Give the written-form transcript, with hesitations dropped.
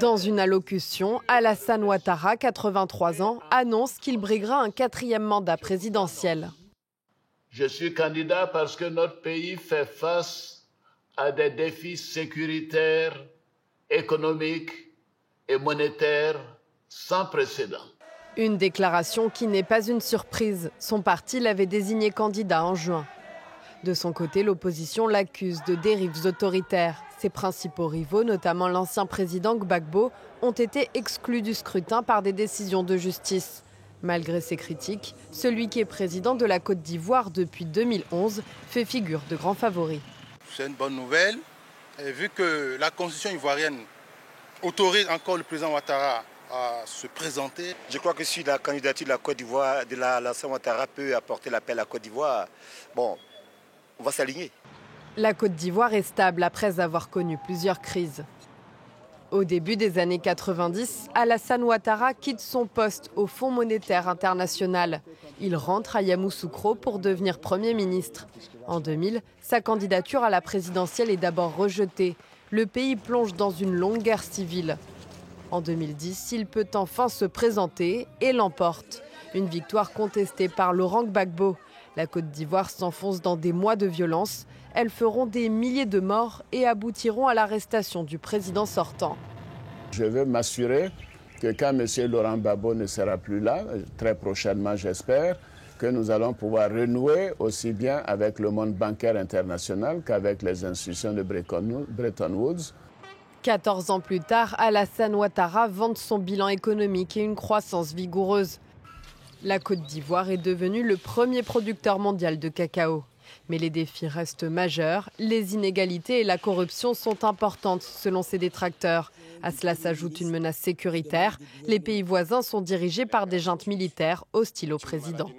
Dans une allocution, Alassane Ouattara, 83 ans, annonce qu'il briguera un 4e mandat présidentiel. Je suis candidat parce que notre pays fait face à des défis sécuritaires, économiques et monétaires sans précédent. Une déclaration qui n'est pas une surprise. Son parti l'avait désigné candidat en juin. De son côté, l'opposition l'accuse de dérives autoritaires. Ses principaux rivaux, notamment l'ancien président Gbagbo, ont été exclus du scrutin par des décisions de justice. Malgré ces critiques, celui qui est président de la Côte d'Ivoire depuis 2011 fait figure de grand favori. C'est une bonne nouvelle. Et vu que la constitution ivoirienne autorise encore le président Ouattara à se présenter. Je crois que si la candidature de la Côte d'Ivoire, de l'Alassane Ouattara peut apporter la paix à la Côte d'Ivoire, bon, on va s'aligner. La Côte d'Ivoire est stable après avoir connu plusieurs crises. Au début des années 90, Alassane Ouattara quitte son poste au Fonds monétaire international. Il rentre à Yamoussoukro pour devenir Premier ministre. En 2000, sa candidature à la présidentielle est d'abord rejetée. Le pays plonge dans une longue guerre civile. En 2010, il peut enfin se présenter et l'emporte. Une victoire contestée par Laurent Gbagbo. La Côte d'Ivoire s'enfonce dans des mois de violence. Elles feront des milliers de morts et aboutiront à l'arrestation du président sortant. Je veux m'assurer que quand M. Laurent Gbagbo ne sera plus là, très prochainement j'espère, que nous allons pouvoir renouer aussi bien avec le monde bancaire international qu'avec les institutions de Bretton Woods. 14 ans plus tard, Alassane Ouattara vante son bilan économique et une croissance vigoureuse. La Côte d'Ivoire est devenue le premier producteur mondial de cacao. Mais les défis restent majeurs. Les inégalités et la corruption sont importantes selon ses détracteurs. À cela s'ajoute une menace sécuritaire. Les pays voisins sont dirigés par des juntes militaires hostiles au président.